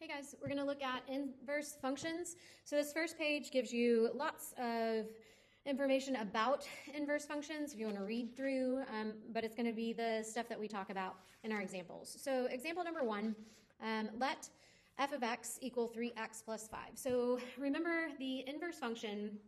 Hey guys, we're going to look at inverse functions. So this first page gives you lots of information about inverse functions if you want to read through, but it's going to be the stuff that we talk about in our examples. So example number 1, let f of x equal 3x plus 5. So remember, the inverse function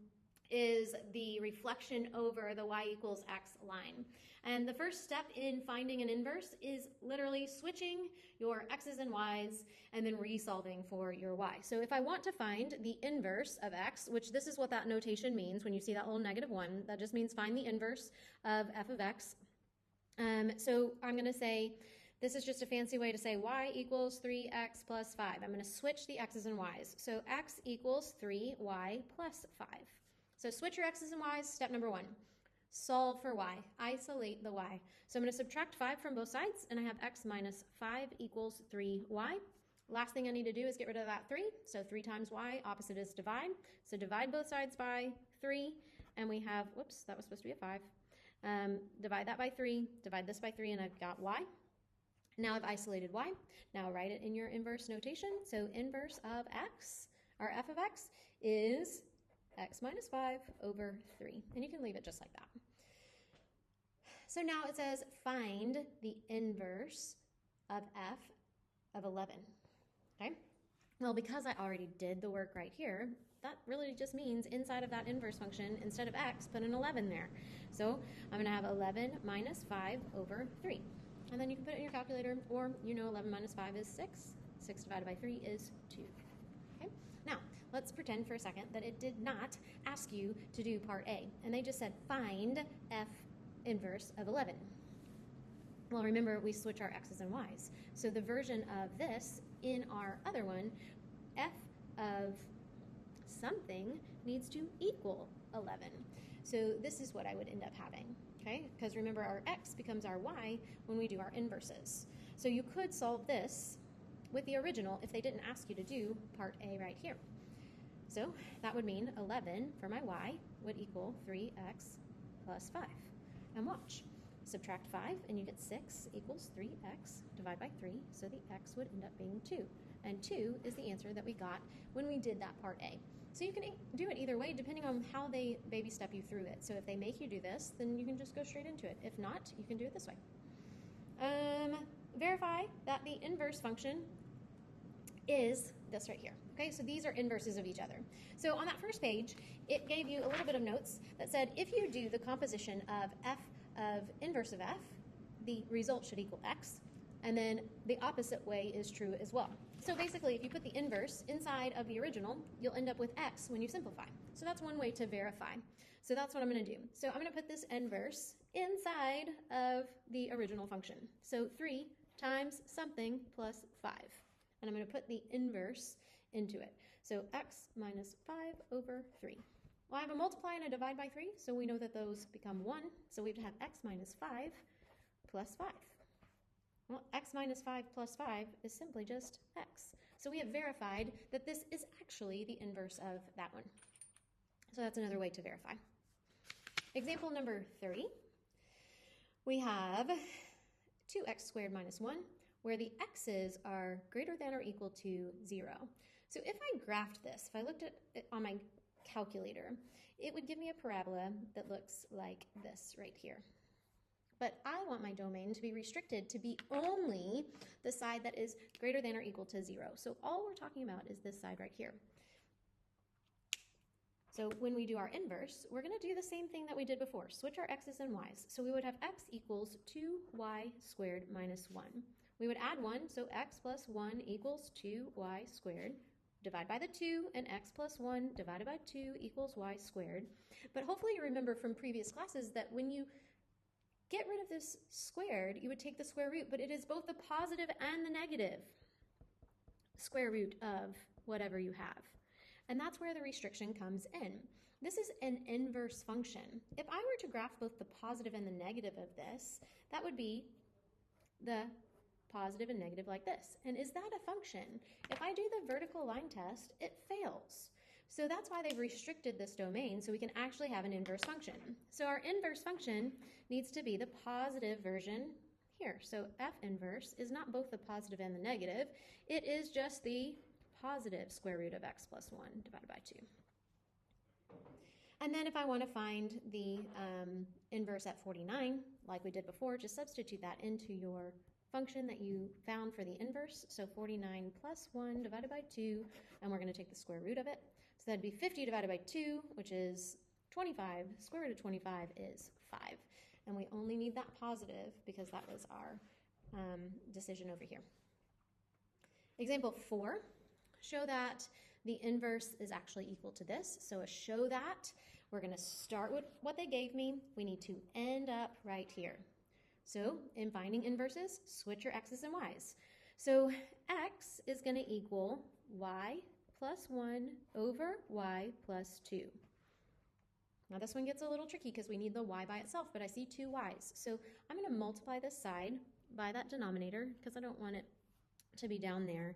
is the reflection over the y equals x line. And the first step in finding an inverse is literally switching your x's and y's and then resolving for your y. So if I want to find the inverse of x, which this is what that notation means when you see that little -1, that just means find the inverse of f of x. So I'm going to say, this is just a fancy way to say y equals 3x plus 5. I'm going to switch the x's and y's. So x equals 3y plus 5. So switch your x's and y's, step number 1. Solve for y, isolate the y. So I'm going to subtract 5 from both sides, and I have x minus 5 equals 3y. Last thing I need to do is get rid of that 3. So 3 times y, opposite is divide. So divide both sides by 3, and we have, whoops, that was supposed to be a 5. Divide that by 3, divide this by 3, and I've got y. Now I've isolated y. Now write it in your inverse notation. So inverse of x, or f of x, is x minus 5 over 3. And you can leave it just like that. So now it says find the inverse of f of 11. Okay? Well, because I already did the work right here, that really just means inside of that inverse function, instead of x, put an 11 there. So I'm going to have 11 minus 5 over 3. And then you can put it in your calculator, or you know 11 minus 5 is 6. 6 divided by 3 is 2. Okay? Now, let's pretend for a second that it did not ask you to do part A, and they just said find f inverse of 11. Well, remember, we switch our x's and y's. So the version of this in our other one, f of something needs to equal 11. So this is what I would end up having, okay? Because remember, our x becomes our y when we do our inverses. So you could solve this with the original if they didn't ask you to do part A right here. So that would mean 11 for my y would equal 3x plus 5. And watch. Subtract 5 and you get 6 equals 3x. Divide by 3, so the x would end up being 2. And 2 is the answer that we got when we did that part A. So you can do it either way depending on how they baby step you through it. So if they make you do this, then you can just go straight into it. If not, you can do it this way. Verify that the inverse function is this right here. Okay, so these are inverses of each other. So on that first page, it gave you a little bit of notes that said if you do the composition of f of inverse of f, the result should equal x, and then the opposite way is true as well. So basically, if you put the inverse inside of the original, you'll end up with x when you simplify. So that's one way to verify. So that's what I'm going to do. So I'm going to put this inverse inside of the original function. So 3 times something plus 5. And I'm going to put the inverse into it. So x minus 5 over 3. Well, I have a multiply and a divide by 3, so we know that those become 1. So we would have x minus 5 plus 5. Well, x minus 5 plus 5 is simply just x. So we have verified that this is actually the inverse of that one. So that's another way to verify. Example number 3. We have 2x squared minus 1. Where the x's are greater than or equal to 0. So if I graphed this, if I looked at it on my calculator, it would give me a parabola that looks like this right here. But I want my domain to be restricted to be only the side that is greater than or equal to 0. So all we're talking about is this side right here. So when we do our inverse, we're going to do the same thing that we did before, switch our x's and y's. So we would have x equals 2y squared minus 1. We would add 1, so x plus 1 equals 2y squared. Divide by the 2, and x plus 1 divided by 2 equals y squared. But hopefully you remember from previous classes that when you get rid of this squared, you would take the square root, but it is both the positive and the negative square root of whatever you have. And that's where the restriction comes in. This is an inverse function. If I were to graph both the positive and the negative of this, that would be the positive and negative like this. And is that a function? If I do the vertical line test, it fails. So that's why they've restricted this domain so we can actually have an inverse function. So our inverse function needs to be the positive version here. So f inverse is not both the positive and the negative. It is just the positive square root of x plus 1 divided by 2. And then if I want to find the inverse at 49, like we did before, just substitute that into your function that you found for the inverse. So 49 plus 1 divided by 2, and we're going to take the square root of it. So that'd be 50 divided by 2, which is 25. Square root of 25 is 5. And we only need that positive because that was our decision over here. Example 4, show that the inverse is actually equal to this. So to show that, we're going to start with what they gave me. We need to end up right here. So in finding inverses, switch your x's and y's. So x is going to equal y plus 1 over y plus 2. Now this one gets a little tricky because we need the y by itself, but I see 2 y's. So I'm going to multiply this side by that denominator because I don't want it to be down there.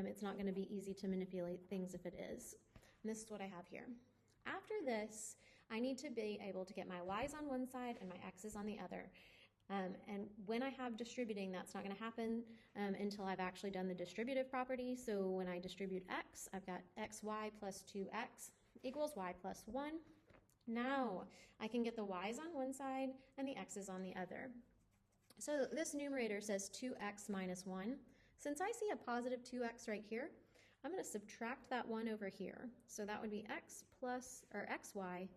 It's not going to be easy to manipulate things if it is. And this is what I have here. After this, I need to be able to get my y's on one side and my x's on the other. And when I have distributing, that's not going to happen until I've actually done the distributive property. So when I distribute x, I've got xy plus 2x equals y plus 1. Now I can get the y's on one side and the x's on the other. So this numerator says 2x minus 1. Since I see a positive 2x right here, I'm going to subtract that 1 over here. So that would be x plus, or xy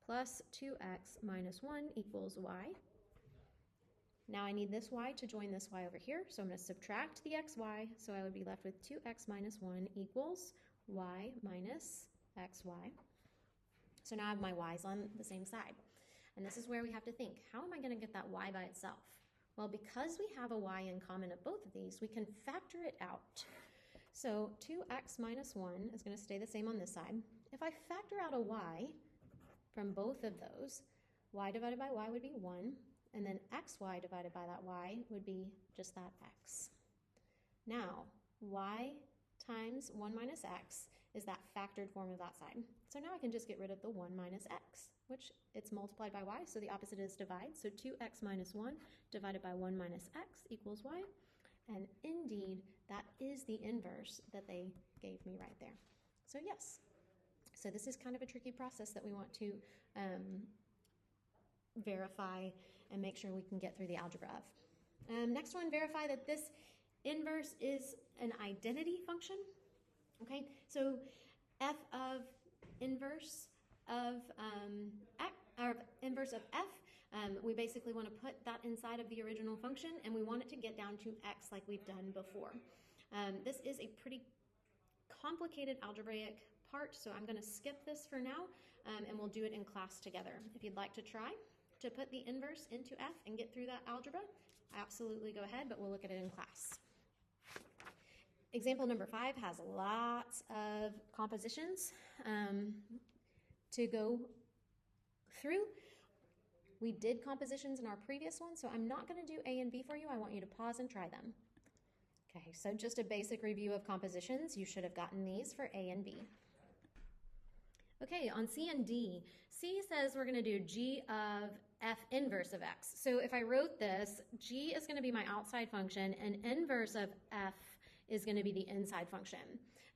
plus 2x minus 1 equals y. Now I need this y to join this y over here, so I'm going to subtract the xy, so I would be left with 2x minus 1 equals y minus xy. So now I have my y's on the same side. And this is where we have to think, how am I going to get that y by itself? Well, because we have a y in common of both of these, we can factor it out. So 2x minus 1 is going to stay the same on this side. If I factor out a y from both of those, y divided by y would be 1, and then xy divided by that y would be just that x. Now, y times 1 minus x is that factored form of that side. So now I can just get rid of the 1 minus x, which it's multiplied by y, so the opposite is divide. So 2x minus 1 divided by 1 minus x equals y. And indeed, that is the inverse that they gave me right there. So yes. So this is kind of a tricky process that we want to verify and make sure we can get through the algebra of. Next one, verify that this inverse is an identity function. Okay, so f of inverse of x, or inverse of f, we basically want to put that inside of the original function, and we want it to get down to x like we've done before. This is a pretty complicated algebraic part, so I'm going to skip this for now, and we'll do it in class together. If you'd like to try to put the inverse into f and get through that algebra, absolutely go ahead, but we'll look at it in class. Example number 5 has lots of compositions to go through. We did compositions in our previous one, so I'm not going to do A and B for you. I want you to pause and try them. Okay, so just a basic review of compositions. You should have gotten these for A and B. Okay, on C and D, C says we're going to do G of f inverse of x. So if I wrote this, G is going to be my outside function, and inverse of f is going to be the inside function.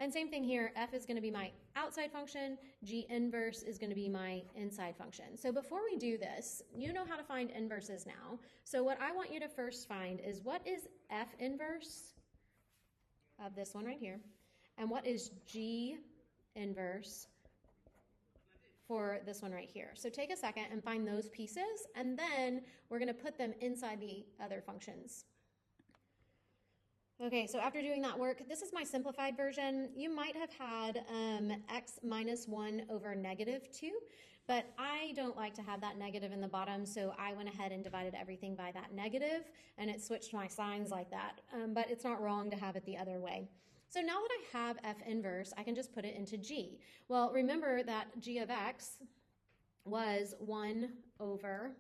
And same thing here, f is going to be my outside function, G inverse is going to be my inside function. So before we do this, you know how to find inverses now. So what I want you to first find is what is f inverse of this one right here, and what is G inverse for this one right here. So take a second and find those pieces, and then we're going to put them inside the other functions. Okay, so after doing that work, this is my simplified version. You might have had x minus 1 over negative 2, but I don't like to have that negative in the bottom, so I went ahead and divided everything by that negative, and it switched my signs like that. But it's not wrong to have it the other way. So now that I have f inverse, I can just put it into G. Well, remember that G of x was 1 over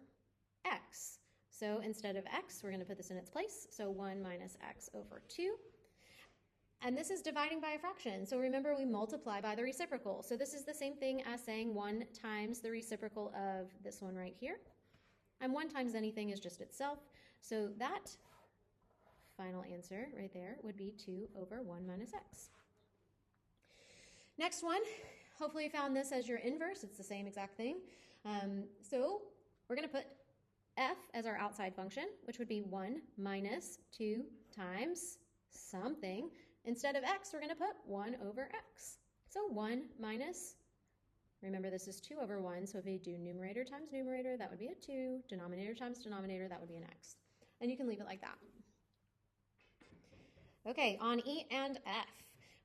x. So instead of x, we're going to put this in its place. So 1 minus x over 2. And this is dividing by a fraction. So remember, we multiply by the reciprocal. So this is the same thing as saying 1 times the reciprocal of this one right here. And 1 times anything is just itself. So that final answer right there would be 2 over 1 minus x. Next one, hopefully you found this as your inverse. It's the same exact thing. So we're going to put f as our outside function, which would be 1 minus 2 times something. Instead of x, we're going to put 1 over x. So 1 minus, remember this is 2 over 1, so if we do numerator times numerator, that would be a 2. Denominator times denominator, that would be an x. And you can leave it like that. Okay, on E and F,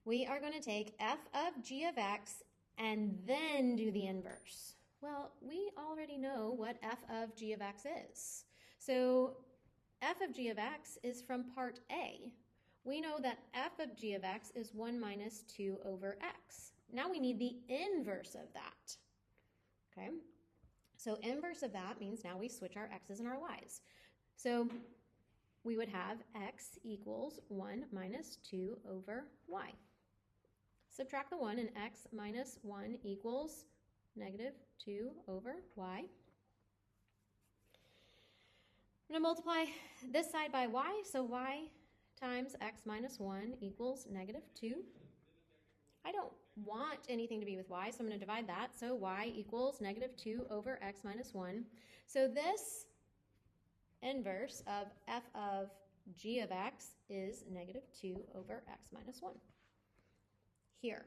we are going to take f of g of x and then do the inverse. Well, we already know what f of g of x is. So f of g of x is from part A. We know that f of g of x is 1 minus 2 over x. Now we need the inverse of that. Okay, so inverse of that means now we switch our x's and our y's. So we would have x equals 1 minus 2 over y. Subtract the 1 and x minus 1 equals negative 2 over y. I'm going to multiply this side by y, so y times x minus 1 equals negative 2. I don't want anything to be with y, so I'm going to divide that. So y equals negative 2 over x minus 1. So this inverse of f of g of x is negative 2 over x minus 1. Here,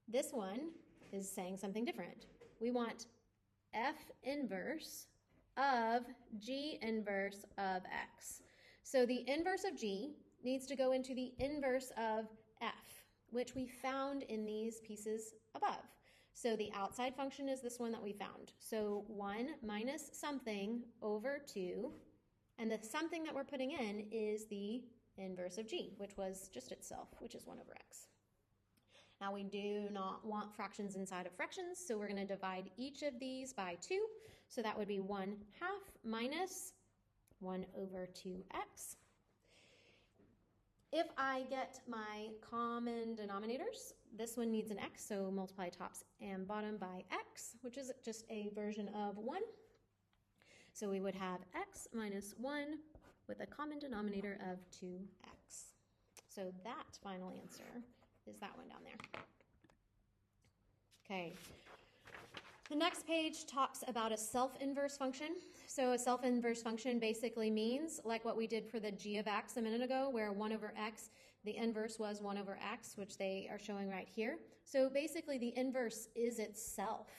this one is saying something different. We want f inverse of g inverse of x. So the inverse of g needs to go into the inverse of f, which we found in these pieces above. So the outside function is this one that we found. So 1 minus something over 2, and the something that we're putting in is the inverse of g, which was just itself, which is 1 over x. Now we do not want fractions inside of fractions, so we're going to divide each of these by 2. So that would be 1/2 minus 1 over 2x. If I get my common denominators, this one needs an x, so multiply tops and bottom by x, which is just a version of 1. So we would have x minus 1 with a common denominator of 2x. So that final answer is that one down there. Okay. The next page talks about a self-inverse function. So a self-inverse function basically means, like what we did for the g of x a minute ago, where 1 over x, the inverse was 1 over x, which they are showing right here. So basically the inverse is itself,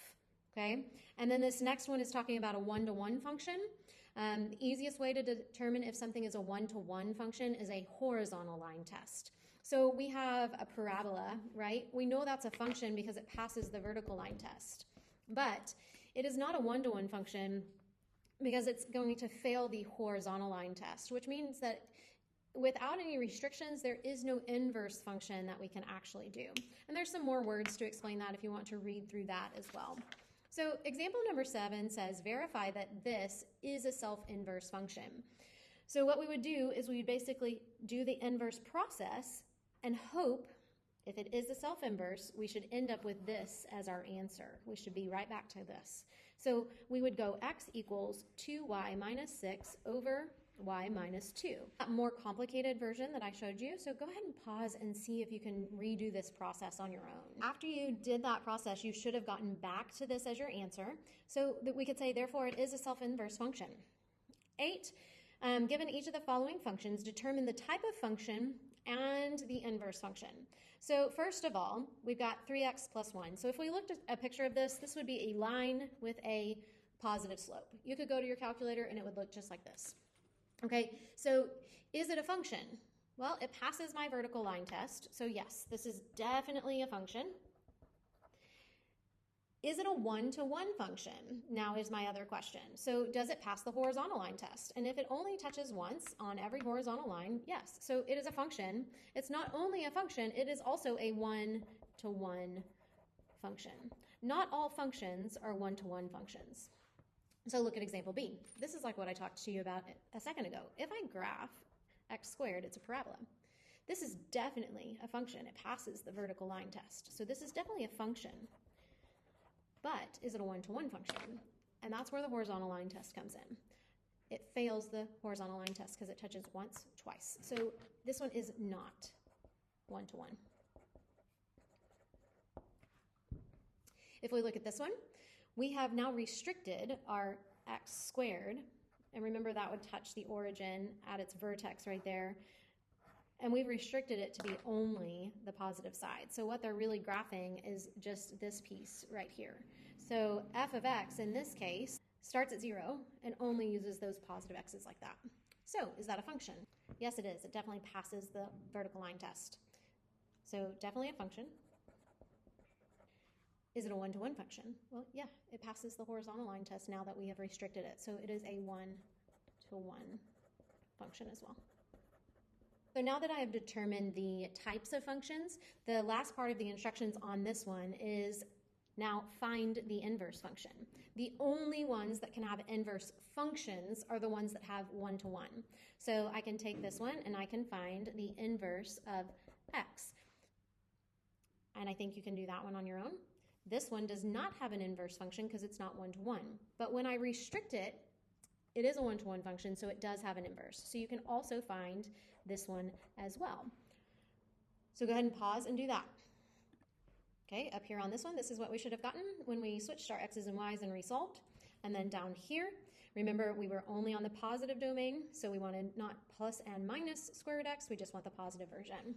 okay? And then this next one is talking about a one-to-one function. The easiest way to determine if something is a one-to-one function is a horizontal line test. So we have a parabola, right? We know that's a function because it passes the vertical line test. But it is not a one-to-one function because it's going to fail the horizontal line test, which means that without any restrictions, there is no inverse function that we can actually do. And there's some more words to explain that if you want to read through that as well. So example number 7 says, verify that this is a self-inverse function. So what we would do is we would basically do the inverse process and hope, if it is a self-inverse, we should end up with this as our answer. We should be right back to this. So we would go x equals 2y minus 6 over y minus 2. A more complicated version that I showed you, so go ahead and pause and see if you can redo this process on your own. After you did that process, you should have gotten back to this as your answer, so that we could say, therefore, it is a self-inverse function. 8, given each of the following functions, determine the type of function and the inverse function. So first of all, we've got 3x plus 1. So if we looked at a picture of this, this would be a line with a positive slope. You could go to your calculator and it would look just like this. Okay, so is it a function? Well, it passes my vertical line test, so yes, this is definitely a function. Is it a one-to-one function? Now is my other question. So does it pass the horizontal line test? And if it only touches once on every horizontal line, yes. So it is a function. It's not only a function, it is also a one-to-one function. Not all functions are one-to-one functions. So look at example B. This is like what I talked to you about a second ago. If I graph x squared, it's a parabola. This is definitely a function. It passes the vertical line test. So this is definitely a function. But is it a one-to-one function? And that's where the horizontal line test comes in. it fails the horizontal line test because it touches once, twice. So this one is not one-to-one. If we look at this one, we have now restricted our x squared, and remember that would touch the origin at its vertex right there, and we've restricted it to be only the positive side. So what they're really graphing is just this piece right here. So f of x in this case starts at 0 and only uses those positive x's like that. So is that a function? Yes, it is. It definitely passes the vertical line test. So definitely a function. Is it a one-to-one function? Well, yeah, it passes the horizontal line test now that we have restricted it. So it is a one-to-one function as well. So now that I have determined the types of functions, the last part of the instructions on this one is now find the inverse function. The only ones that can have inverse functions are the ones that have one-to-one. So I can take this one and I can find the inverse of x. And I think you can do that one on your own. This one does not have an inverse function because it's not one-to-one. But when I restrict it, it is a one-to-one function, so it does have an inverse. So you can also find this one as well. So go ahead and pause and do that. Okay, up here on this one, this is what we should have gotten when we switched our x's and y's and resolved. And then down here, remember we were only on the positive domain, so we wanted not plus and minus square root x, we just want the positive version.